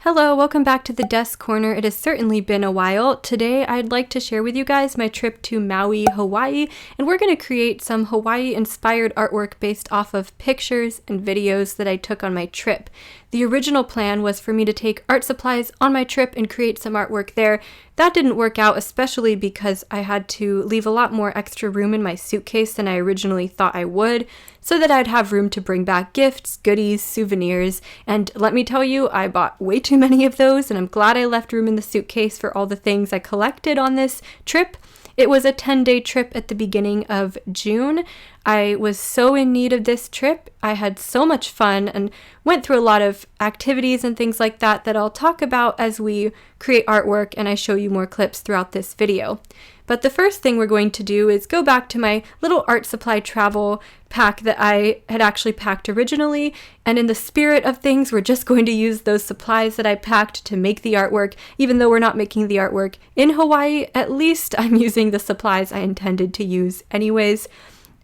Hello, welcome back to the Desk Corner. It has certainly been a while. Today I'd like to share with you guys my trip to Maui, Hawaii, and we're going to create some Hawaii-inspired artwork based off of pictures and videos that I took on my trip. The original plan was for me to take art supplies on my trip and create some artwork there. That didn't work out, especially because I had to leave a lot more extra room in my suitcase than I originally thought I would, so that I'd have room to bring back gifts, goodies, souvenirs, and let me tell you, I bought way too many of those, and I'm glad I left room in the suitcase for all the things I collected on this trip. It was a 10-day trip at the beginning of June. I was so in need of this trip. I had so much fun and went through a lot of activities and things like that that I'll talk about as we create artwork and I show you more clips throughout this video. But the first thing we're going to do is go back to my little art supply travel pack that I had actually packed originally, and in the spirit of things, we're just going to use those supplies that I packed to make the artwork. Even though we're not making the artwork in Hawaii, at least I'm using the supplies I intended to use anyways.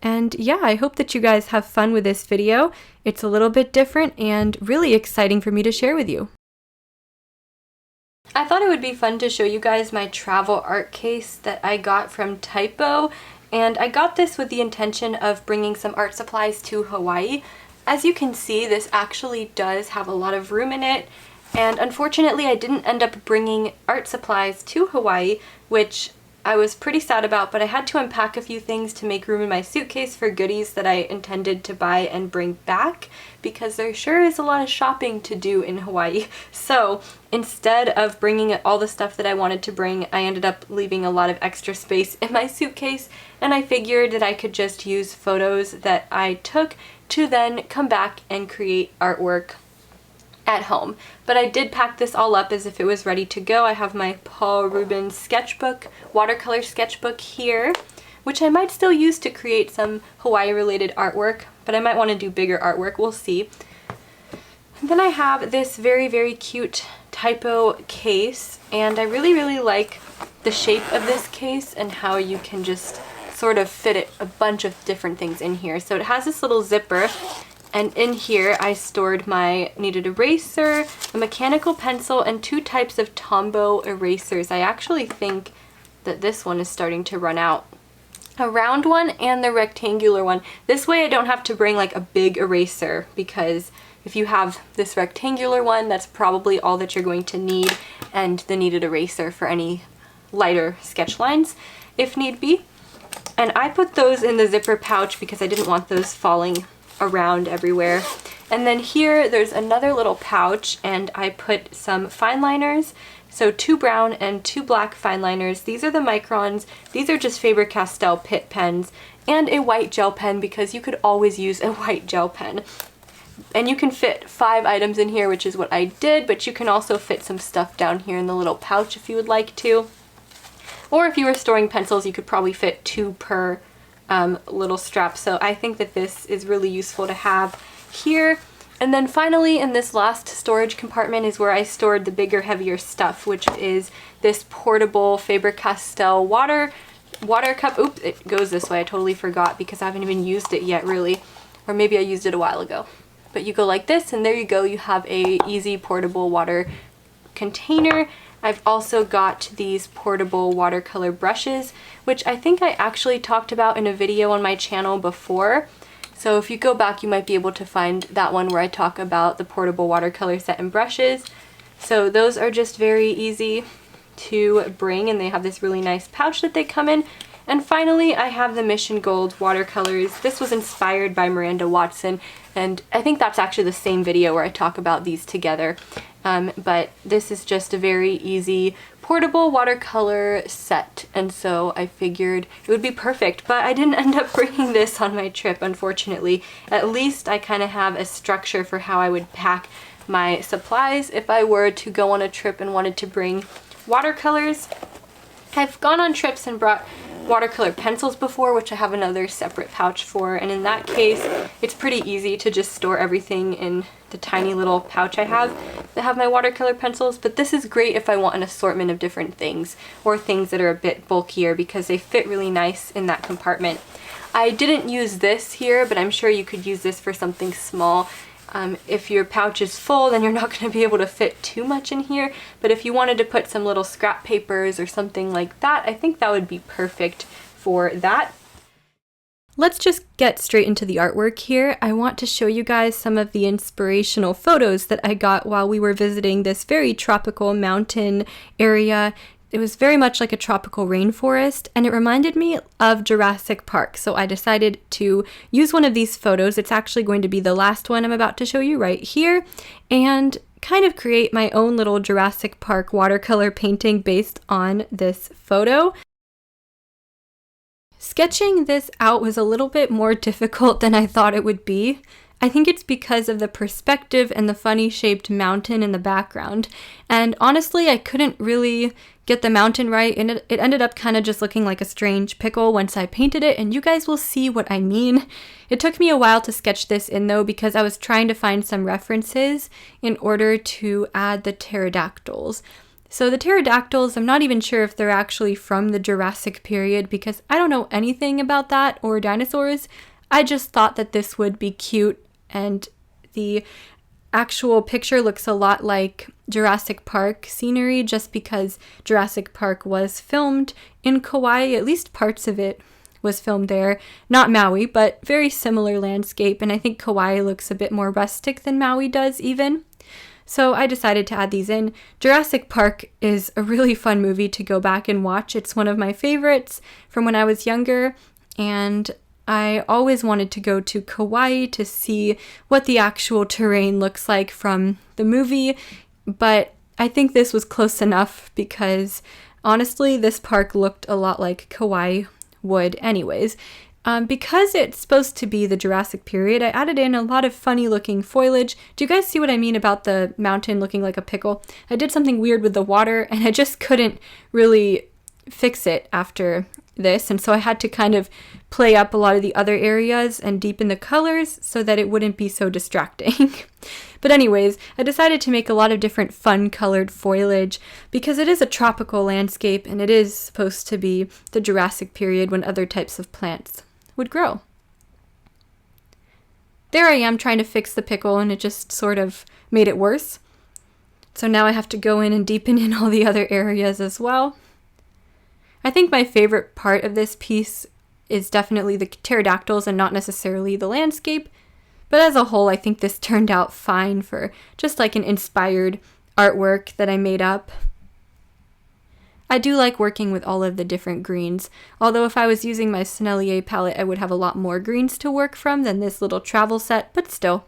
And yeah, I hope that you guys have fun with this video. It's a little bit different and really exciting for me to share with you. I thought it would be fun to show you guys my travel art case that I got from Typo, and I got this with the intention of bringing some art supplies to Hawaii. As you can see, this actually does have a lot of room in it, and unfortunately I didn't end up bringing art supplies to Hawaii, which I was pretty sad about, but I had to unpack a few things to make room in my suitcase for goodies that I intended to buy and bring back, because there sure is a lot of shopping to do in Hawaii. So instead of bringing all the stuff that I wanted to bring, I ended up leaving a lot of extra space in my suitcase, and I figured that I could just use photos that I took to then come back and create artwork at home. But I did pack this all up as if it was ready to go. I have my Paul Rubens sketchbook, watercolor sketchbook here, which I might still use to create some Hawaii related artwork, but I might want to do bigger artwork, we'll see. And then I have this very, very cute Typo case, and I really like the shape of this case and how you can just sort of fit a bunch of different things in here. So it has this little zipper, and in here I stored my kneaded eraser, a mechanical pencil, and two types of Tombow erasers. I actually think that this one is starting to run out. A round one and the rectangular one. This way I don't have to bring like a big eraser, because if you have this rectangular one, that's probably all that you're going to need, and the kneaded eraser for any lighter sketch lines if need be. And I put those in the zipper pouch because I didn't want those falling around everywhere. And then here there's another little pouch, and I put some fine liners, so 2 brown and 2 black fine liners. These are the microns. These are just Faber Castell Pitt pens, and a white gel pen, because you could always use a white gel pen. And you can fit 5 items in here, which is what I did, but you can also fit some stuff down here in the little pouch if you would like to. Or if you were storing pencils, you could probably fit 2 per little strap. So I think that this is really useful to have here. And then finally, in this last storage compartment is where I stored the bigger, heavier stuff, which is this portable Faber Castell water cup. Oops, it goes this way. I totally forgot because I haven't even used it yet, really. Or maybe I used it a while ago. But you go like this, and there you go. You have a easy portable water container. I've also got these portable watercolor brushes, which I think I actually talked about in a video on my channel before. So if you go back, you might be able to find that one where I talk about the portable watercolor set and brushes. So those are just very easy to bring, and they have this really nice pouch that they come in. And finally, I have the Mission Gold watercolors. This was inspired by Miranda Watson, and I think that's actually the same video where I talk about these together. But this is just a very easy portable watercolor set, and so I figured it would be perfect. But I didn't end up bringing this on my trip, unfortunately. At least I kind of have a structure for how I would pack my supplies if I were to go on a trip and wanted to bring watercolors. I've gone on trips and brought watercolor pencils before, which I have another separate pouch for, and in that case it's pretty easy to just store everything in the tiny little pouch I have that have my watercolor pencils. But this is great if I want an assortment of different things, or things that are a bit bulkier, because they fit really nice in that compartment. I didn't use this here, but I'm sure you could use this for something small. If your pouch is full, then you're not going to be able to fit too much in here, but if you wanted to put some little scrap papers or something like that, I think that would be perfect for that. Let's just get straight into the artwork here. I want to show you guys some of the inspirational photos that I got while we were visiting this very tropical mountain area. It was very much like a tropical rainforest, and it reminded me of Jurassic Park, so I decided to use one of these photos. It's actually going to be the last one I'm about to show you right here, and kind of create my own little Jurassic Park watercolor painting based on this photo. Sketching this out was a little bit more difficult than I thought it would be. I think it's because of the perspective and the funny shaped mountain in the background. And honestly, I couldn't really get the mountain right, and it ended up kind of just looking like a strange pickle once I painted it, and you guys will see what I mean. It took me a while to sketch this in though, because I was trying to find some references in order to add the pterodactyls. So the pterodactyls, I'm not even sure if they're actually from the Jurassic period because I don't know anything about that or dinosaurs. I just thought that this would be cute, and the actual picture looks a lot like Jurassic Park scenery just because Jurassic Park was filmed in Kauai, at least parts of it was filmed there. Not Maui, but very similar landscape, and I think Kauai looks a bit more rustic than Maui does even. So I decided to add these in. Jurassic Park is a really fun movie to go back and watch. It's one of my favorites from when I was younger, and I always wanted to go to Kauai to see what the actual terrain looks like from the movie, but I think this was close enough because honestly this park looked a lot like Kauai would anyways. Because it's supposed to be the Jurassic period, I added in a lot of funny looking foliage. Do you guys see what I mean about the mountain looking like a pickle? I did something weird with the water and I just couldn't really fix it after this, and so I had to kind of play up a lot of the other areas and deepen the colors so that it wouldn't be so distracting. But anyways, I decided to make a lot of different fun colored foliage because it is a tropical landscape and it is supposed to be the Jurassic period when other types of plants would grow. There I am trying to fix the pickle and it just sort of made it worse. So now I have to go in and deepen in all the other areas as well. I think my favorite part of this piece is definitely the pterodactyls and not necessarily the landscape, but as a whole I think this turned out fine for just like an inspired artwork that I made up. I do like working with all of the different greens, although if I was using my Sennelier palette I would have a lot more greens to work from than this little travel set, but still.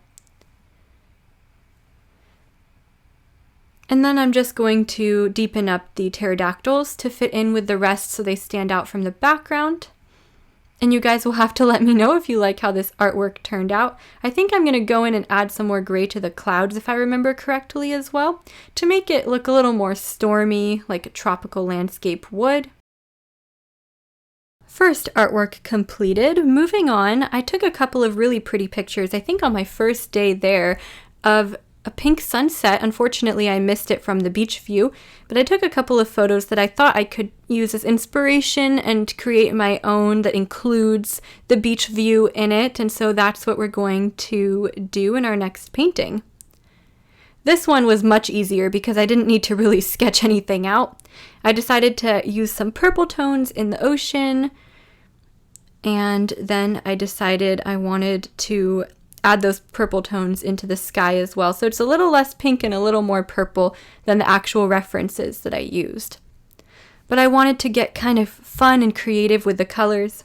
And then I'm just going to deepen up the pterodactyls to fit in with the rest so they stand out from the background. And you guys will have to let me know if you like how this artwork turned out. I think I'm going to go in and add some more gray to the clouds if I remember correctly as well, to make it look a little more stormy, like a tropical landscape would. First artwork completed. Moving on, I took a couple of really pretty pictures, I think on my first day there, of a pink sunset. Unfortunately, I missed it from the beach view, but I took a couple of photos that I thought I could use as inspiration and create my own that includes the beach view in it, and so that's what we're going to do in our next painting. This one was much easier because I didn't need to really sketch anything out. I decided to use some purple tones in the ocean, and then I decided I wanted to add those purple tones into the sky as well. So it's a little less pink and a little more purple than the actual references that I used. But I wanted to get kind of fun and creative with the colors.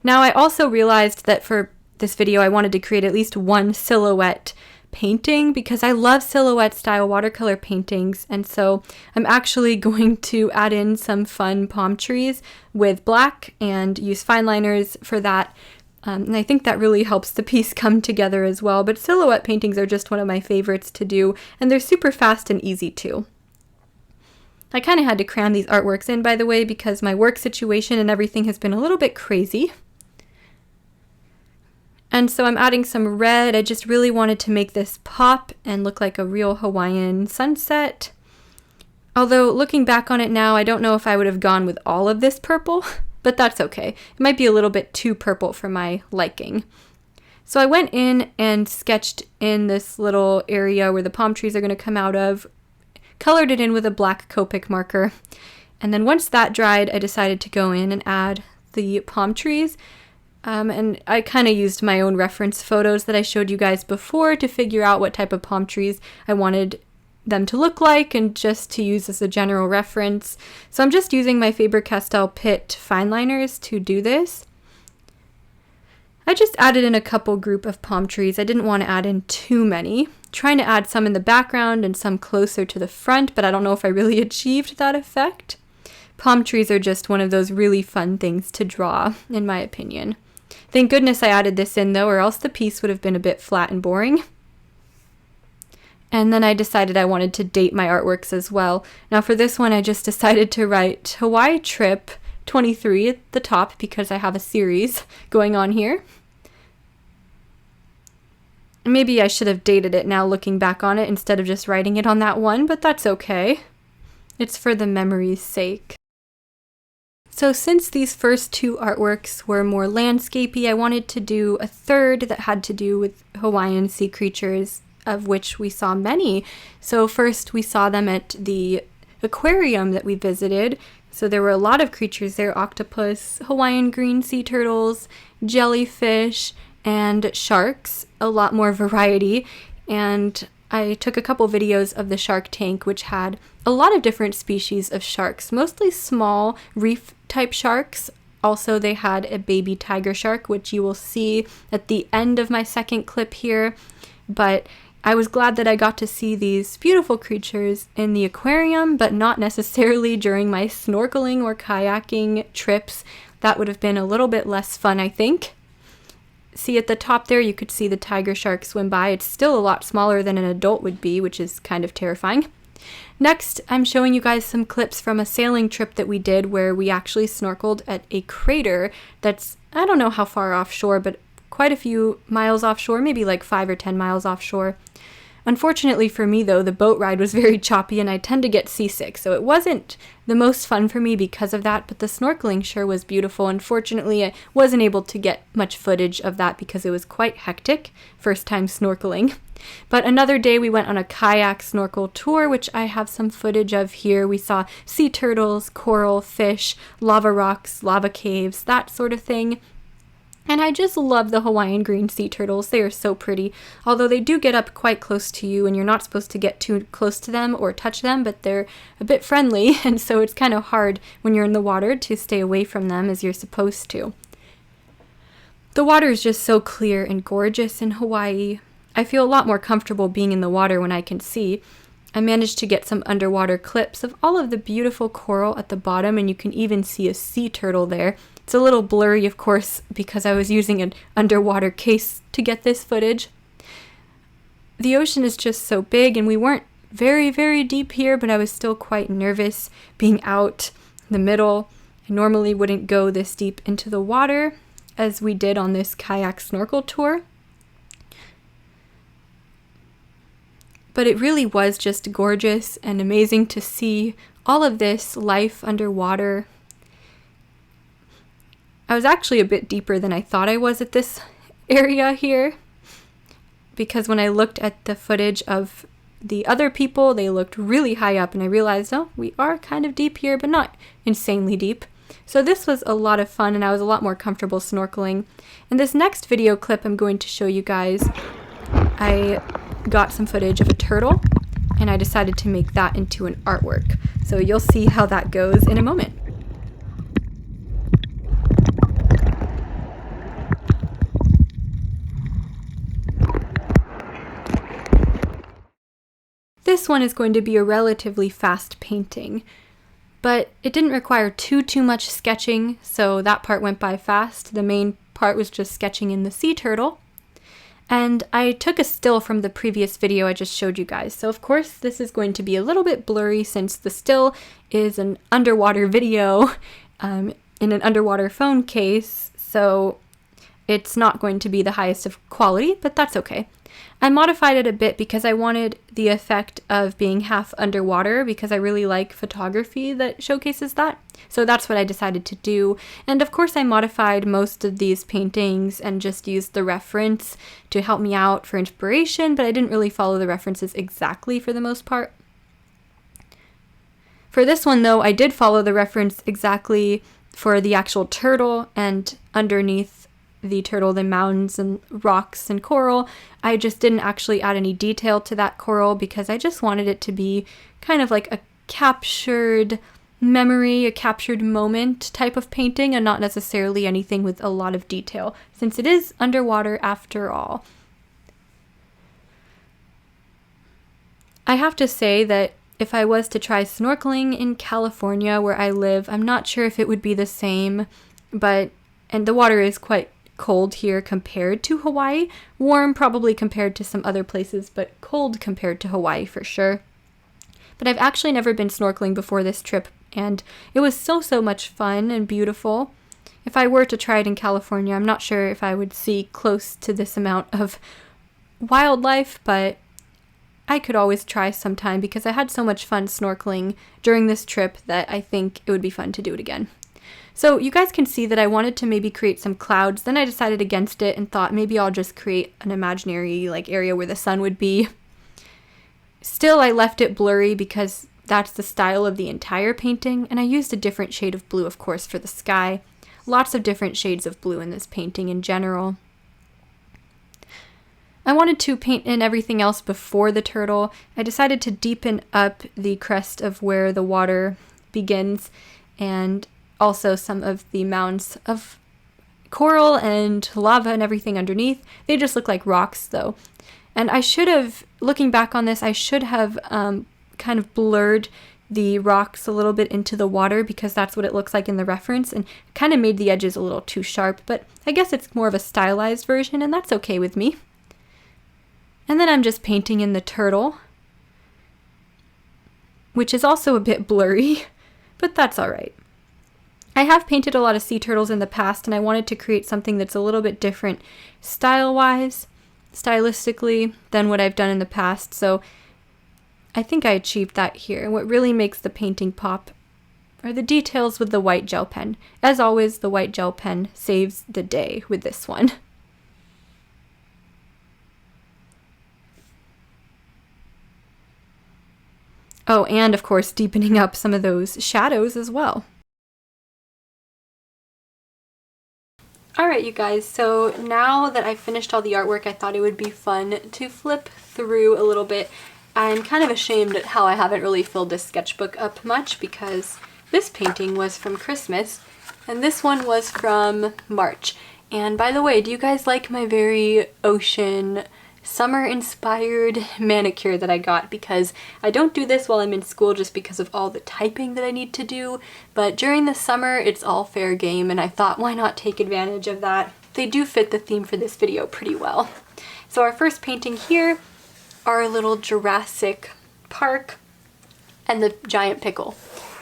Now I also realized that for this video I wanted to create at least one silhouette painting because I love silhouette style watercolor paintings, and so I'm actually going to add in some fun palm trees with black and use fine liners for that. And I think that really helps the piece come together as well, but silhouette paintings are just one of my favorites to do, and they're super fast and easy too. I kind of had to cram these artworks in, by the way, because my work situation and everything has been a little bit crazy. And so I'm adding some red. I just really wanted to make this pop and look like a real Hawaiian sunset. Although looking back on it now, I don't know if I would have gone with all of this purple, but that's okay. It might be a little bit too purple for my liking. So I went in and sketched in this little area where the palm trees are going to come out of, colored it in with a black Copic marker. And then once that dried, I decided to go in and add the palm trees. And I kind of used my own reference photos that I showed you guys before to figure out what type of palm trees I wanted them to look like and just to use as a general reference. So I'm just using my Faber Castell Pitt fine liners to do this. I just added in a couple group of palm trees. I didn't want to add in too many. Trying to add some in the background and some closer to the front, but I don't know if I really achieved that effect. Palm trees are just one of those really fun things to draw, in my opinion. Thank goodness I added this in though, or else the piece would have been a bit flat and boring. And then I decided I wanted to date my artworks as well. Now for this one, I just decided to write Hawaii Trip 23 at the top because I have a series going on here. Maybe I should have dated it now looking back on it instead of just writing it on that one, but that's okay. It's for the memory's sake. So since these first two artworks were more landscapey, I wanted to do a third that had to do with Hawaiian sea creatures, of which we saw many. So first we saw them at the aquarium that we visited. So there were a lot of creatures there: octopus, Hawaiian green sea turtles, jellyfish, and sharks. A lot more variety. And I took a couple videos of the shark tank, which had a lot of different species of sharks, mostly small reef type sharks. Also, they had a baby tiger shark, which you will see at the end of my second clip here. But I was glad that I got to see these beautiful creatures in the aquarium, but not necessarily during my snorkeling or kayaking trips. That would have been a little bit less fun, I think. See at the top there, you could see the tiger shark swim by. It's still a lot smaller than an adult would be, which is kind of terrifying. Next, I'm showing you guys some clips from a sailing trip that we did where we actually snorkeled at a crater that's, I don't know how far offshore, but quite a few miles offshore, maybe like 5 or 10 miles offshore. Unfortunately for me though, the boat ride was very choppy and I tend to get seasick, so it wasn't the most fun for me because of that, but the snorkeling sure was beautiful. Unfortunately, I wasn't able to get much footage of that because it was quite hectic, first time snorkeling. But another day we went on a kayak snorkel tour, which I have some footage of here. We saw sea turtles, coral, fish, lava rocks, lava caves, that sort of thing. And I just love the Hawaiian green sea turtles. They are so pretty. Although they do get up quite close to you and you're not supposed to get too close to them or touch them, but they're a bit friendly, and so it's kind of hard when you're in the water to stay away from them as you're supposed to. The water is just so clear and gorgeous in Hawaii. I feel a lot more comfortable being in the water when I can see. I managed to get some underwater clips of all of the beautiful coral at the bottom, and you can even see a sea turtle there. It's a little blurry, of course, because I was using an underwater case to get this footage. The ocean is just so big, and we weren't very, very deep here, but I was still quite nervous being out in the middle. I normally wouldn't go this deep into the water, as we did on this kayak snorkel tour. But it really was just gorgeous and amazing to see all of this life underwater. I was actually a bit deeper than I thought I was at this area here, because when I looked at the footage of the other people, they looked really high up, and I realized, oh, we are kind of deep here, but not insanely deep. So this was a lot of fun, and I was a lot more comfortable snorkeling. In this next video clip I'm going to show you guys, I got some footage of a turtle, and I decided to make that into an artwork. So you'll see how that goes in a moment. This one is going to be a relatively fast painting, but it didn't require too much sketching, so that part went by fast. The main part was just sketching in the sea turtle. And I took a still from the previous video I just showed you guys. So of course this is going to be a little bit blurry since the still is an underwater video in an underwater phone case. So it's not going to be the highest of quality, but that's okay. I modified it a bit because I wanted the effect of being half underwater because I really like photography that showcases that. So that's what I decided to do. And of course I modified most of these paintings and just used the reference to help me out for inspiration, but I didn't really follow the references exactly for the most part. For this one though, I did follow the reference exactly for the actual turtle, and underneath the turtle, the mountains and rocks and coral. I just didn't actually add any detail to that coral because I just wanted it to be kind of like a captured memory, a captured moment type of painting, and not necessarily anything with a lot of detail, since it is underwater after all. I have to say that if I was to try snorkeling in California where I live, I'm not sure if it would be the same, and the water is quite cold here compared to Hawaii. Warm probably compared to some other places, but cold compared to Hawaii for sure. But I've actually never been snorkeling before this trip, and it was so much fun and beautiful. If I were to try it in California, I'm not sure if I would see close to this amount of wildlife, but I could always try sometime because I had so much fun snorkeling during this trip that I think it would be fun to do it again. So you guys can see that I wanted to maybe create some clouds, then I decided against it and thought maybe I'll just create an imaginary area where the sun would be. Still, I left it blurry because that's the style of the entire painting, and I used a different shade of blue, of course, for the sky. Lots of different shades of blue in this painting in general. I wanted to paint in everything else before the turtle. I decided to deepen up the crest of where the water begins, and also some of the mounds of coral and lava and everything underneath. They just look like rocks though. And I should have, looking back on this, I should have kind of blurred the rocks a little bit into the water because that's what it looks like in the reference, and kind of made the edges a little too sharp, but I guess it's more of a stylized version and that's okay with me. And then I'm just painting in the turtle, which is also a bit blurry, but that's alright. I have painted a lot of sea turtles in the past, and I wanted to create something that's a little bit different style-wise, stylistically, than what I've done in the past, so I think I achieved that here. What really makes the painting pop are the details with the white gel pen. As always, the white gel pen saves the day with this one. Oh, and of course deepening up some of those shadows as well. Alright you guys, so now that I've finished all the artwork, I thought it would be fun to flip through a little bit. I'm kind of ashamed at how I haven't really filled this sketchbook up much because this painting was from Christmas and this one was from March. And by the way, do you guys like my very ocean, summer-inspired manicure that I got? Because I don't do this while I'm in school just because of all the typing that I need to do, but during the summer it's all fair game and I thought why not take advantage of that. They do fit the theme for this video pretty well. So our first painting here are a little Jurassic Park and the giant pickle,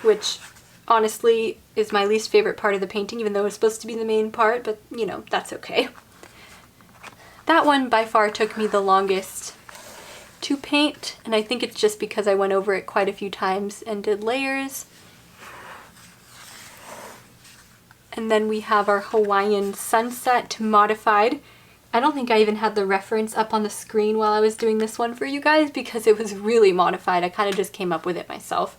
which honestly is my least favorite part of the painting, even though it's supposed to be the main part, but you know, that's okay. That one by far took me the longest to paint, and I think it's just because I went over it quite a few times and did layers. And then we have our Hawaiian sunset modified. I don't think I even had the reference up on the screen while I was doing this one for you guys because it was really modified. I kind of just came up with it myself.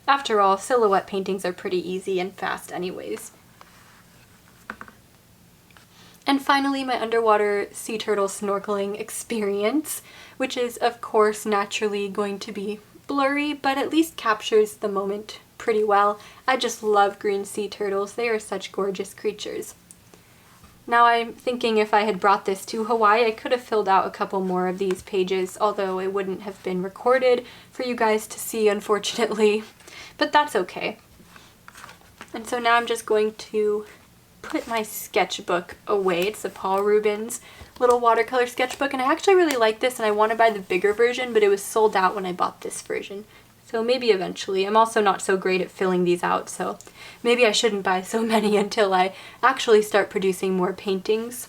After all, silhouette paintings are pretty easy and fast anyways. And finally, my underwater sea turtle snorkeling experience, which is of course naturally going to be blurry, but at least captures the moment pretty well. I just love green sea turtles. They are such gorgeous creatures. Now I'm thinking if I had brought this to Hawaii, I could have filled out a couple more of these pages, although it wouldn't have been recorded for you guys to see, unfortunately, but that's okay. And so now I'm just going to put my sketchbook away. It's the Paul Rubens little watercolor sketchbook, and I actually really like this and I want to buy the bigger version, but it was sold out when I bought this version. So maybe eventually. I'm also not so great at filling these out, so maybe I shouldn't buy so many until I actually start producing more paintings.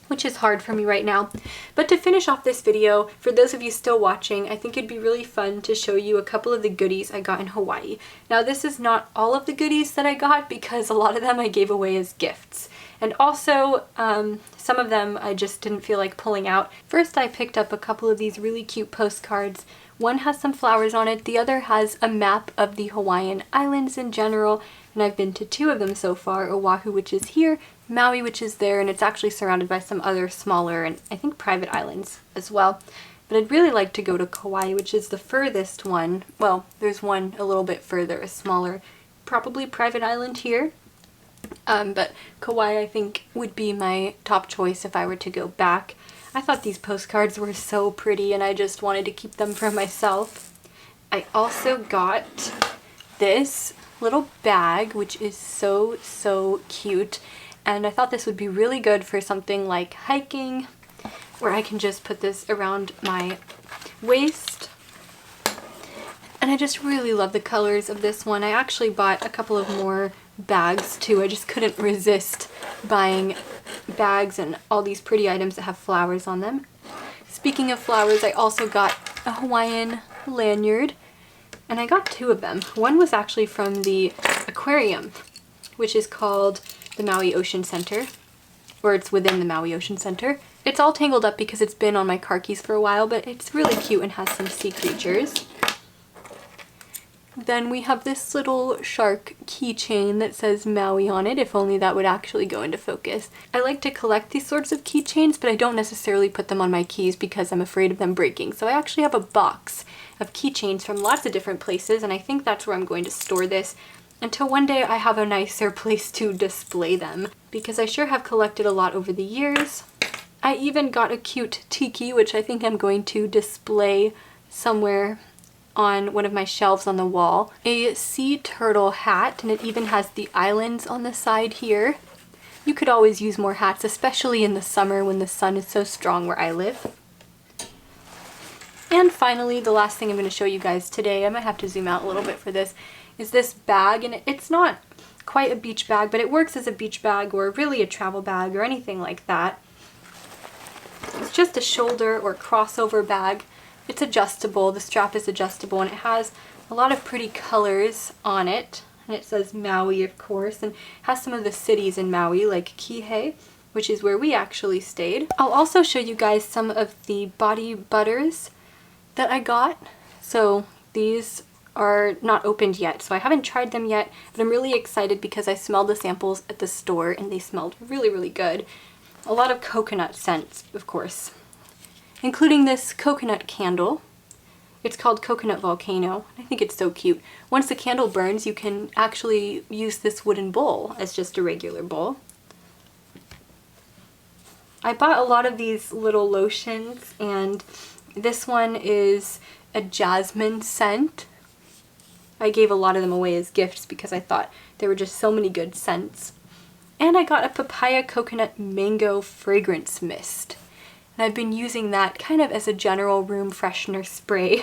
which is hard for me right now. But to finish off this video, for those of you still watching, I think it'd be really fun to show you a couple of the goodies I got in Hawaii. Now this is not all of the goodies that I got because a lot of them I gave away as gifts. And also, some of them I just didn't feel like pulling out. First, I picked up a couple of these really cute postcards. One has some flowers on it, the other has a map of the Hawaiian Islands in general, and I've been to 2 of them so far, Oahu, which is here, Maui, which is there, and it's actually surrounded by some other smaller and I think private islands as well. But I'd really like to go to Kauai, which is the furthest one. Well, there's one a little bit further, a smaller, probably private island here. But Kauai I think would be my top choice if I were to go back. I thought these postcards were so pretty and I just wanted to keep them for myself. I also got this little bag, which is so cute, and I thought this would be really good for something like hiking, where I can just put this around my waist. And I just really love the colors of this one. I actually bought a couple of more bags too. I just couldn't resist buying bags and all these pretty items that have flowers on them. Speaking of flowers, I also got a Hawaiian lanyard, and I got 2 of them. One was actually from the aquarium, which is called the Maui Ocean Center, or it's within the Maui Ocean Center. It's all tangled up because it's been on my car keys for a while, but it's really cute and has some sea creatures. Then we have this little shark keychain that says Maui on it, if only that would actually go into focus. I like to collect these sorts of keychains, but I don't necessarily put them on my keys because I'm afraid of them breaking. So I actually have a box of keychains from lots of different places, and I think that's where I'm going to store this until one day I have a nicer place to display them, because I sure have collected a lot over the years. I even got a cute tiki, which I think I'm going to display somewhere on one of my shelves on the wall. A sea turtle hat, and it even has the islands on the side here. You could always use more hats, especially in the summer when the sun is so strong where I live. And finally, the last thing I'm going to show you guys today, I might have to zoom out a little bit for this, is this bag. And it's not quite a beach bag, but it works as a beach bag or really a travel bag or anything like that. It's just a shoulder or crossover bag. It's adjustable, the strap is adjustable, and it has a lot of pretty colors on it. And it says Maui, of course, and has some of the cities in Maui, like Kihei, which is where we actually stayed. I'll also show you guys some of the body butters that I got. So these are not opened yet, so I haven't tried them yet, but I'm really excited because I smelled the samples at the store and they smelled really good. A lot of coconut scents, of course, including this coconut candle. It's called Coconut Volcano. I think it's so cute. Once the candle burns, you can actually use this wooden bowl as just a regular bowl. I bought a lot of these little lotions, and this one is a jasmine scent. I gave a lot of them away as gifts because I thought there were just so many good scents. And I got a papaya coconut mango fragrance mist. And I've been using that kind of as a general room freshener spray.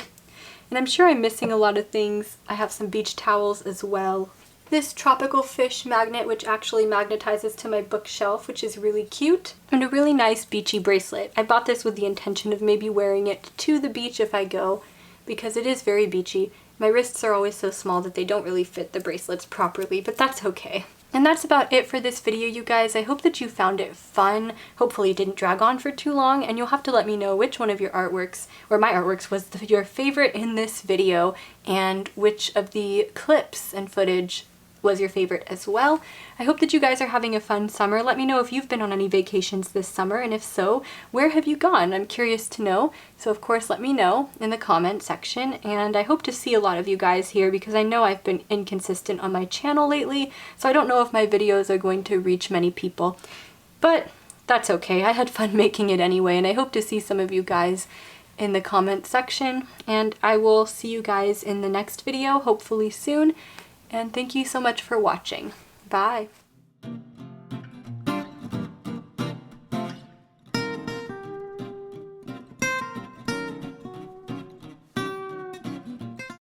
And I'm sure I'm missing a lot of things. I have some beach towels as well. This tropical fish magnet, which actually magnetizes to my bookshelf, which is really cute. And a really nice beachy bracelet. I bought this with the intention of maybe wearing it to the beach if I go, because it is very beachy. My wrists are always so small that they don't really fit the bracelets properly, but that's okay. And that's about it for this video, you guys. I hope that you found it fun. Hopefully it didn't drag on for too long, and you'll have to let me know which one of your artworks, or my artworks, was your favorite in this video, and which of the clips and footage was your favorite as well. I hope that you guys are having a fun summer. Let me know if you've been on any vacations this summer, and if so, where have you gone? I'm curious to know. So of course let me know in the comment section, and I hope to see a lot of you guys here because I know I've been inconsistent on my channel lately, so I don't know if my videos are going to reach many people. But that's okay. I had fun making it anyway, and I hope to see some of you guys in the comment section, and I will see you guys in the next video, hopefully soon. And thank you so much for watching. Bye!